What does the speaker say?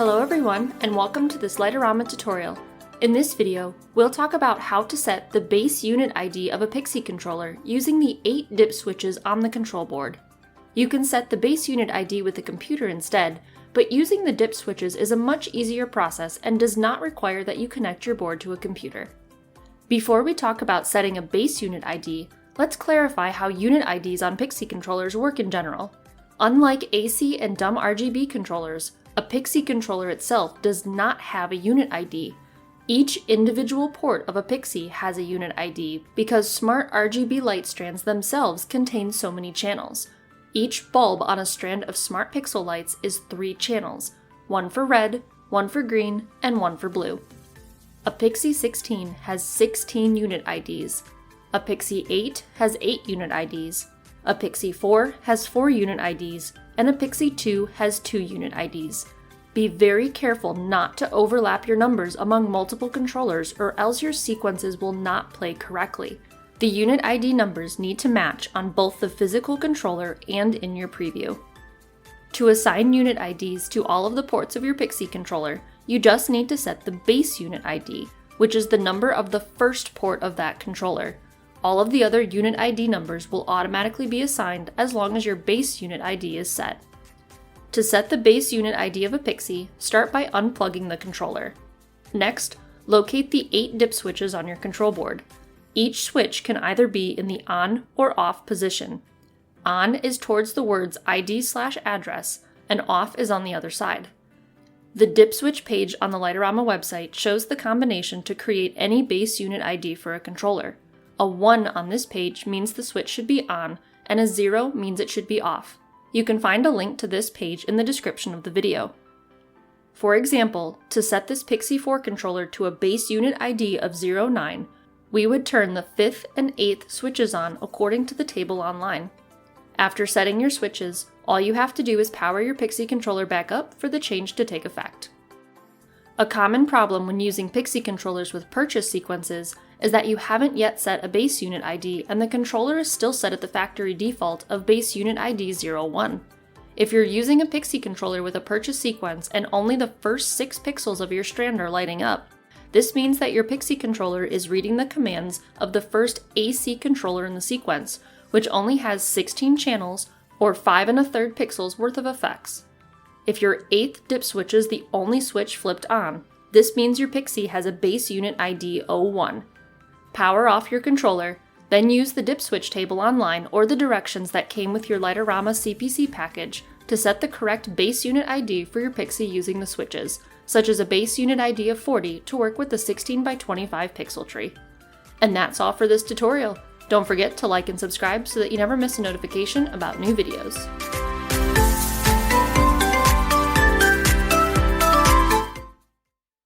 Hello everyone, and welcome to this Light-O-Rama tutorial. In this video, we'll talk about how to set the base unit ID of a Pixie controller using the 8 dip switches on the control board. You can set the base unit ID with the computer instead, but using the dip switches is a much easier process and does not require that you connect your board to a computer. Before we talk about setting a base unit ID, let's clarify how unit IDs on Pixie controllers work in general. Unlike AC and dumb RGB controllers, a Pixie controller itself does not have a unit ID. Each individual port of a Pixie has a unit ID because smart RGB light strands themselves contain so many channels. Each bulb on a strand of smart pixel lights is 3 channels, one for red, one for green, and one for blue. A Pixie 16 has 16 unit IDs. A Pixie 8 has 8 unit IDs. A Pixie 4 has 4 unit IDs, and a Pixie 2 has 2 unit IDs. Be very careful not to overlap your numbers among multiple controllers or else your sequences will not play correctly. The unit ID numbers need to match on both the physical controller and in your preview. To assign unit IDs to all of the ports of your Pixie controller, you just need to set the base unit ID, which is the number of the first port of that controller. All of the other unit ID numbers will automatically be assigned as long as your base unit ID is set. To set the base unit ID of a Pixie, start by unplugging the controller. Next, locate the 8 dip switches on your control board. Each switch can either be in the on or off position. On is towards the words ID/address, and off is on the other side. The dip switch page on the Light-O-Rama website shows the combination to create any base unit ID for a controller. A 1 on this page means the switch should be on, and a 0 means it should be off. You can find a link to this page in the description of the video. For example, to set this Pixie 4 controller to a base unit ID of 09, we would turn the 5th and 8th switches on according to the table online. After setting your switches, all you have to do is power your Pixie controller back up for the change to take effect. A common problem when using Pixie controllers with purchase sequences is that you haven't yet set a base unit ID and the controller is still set at the factory default of base unit ID 01. If you're using a Pixie controller with a purchase sequence and only the first 6 pixels of your strand are lighting up, this means that your Pixie controller is reading the commands of the first AC controller in the sequence, which only has 16 channels or 5 1/3 pixels worth of effects. If your 8th dip switch is the only switch flipped on, this means your Pixie has a base unit ID 01. Power off your controller, then use the dip switch table online or the directions that came with your Light-O-Rama CPC package to set the correct base unit ID for your Pixie using the switches, such as a base unit ID of 40 to work with the 16 by 25 pixel tree. And that's all for this tutorial. Don't forget to like and subscribe so that you never miss a notification about new videos.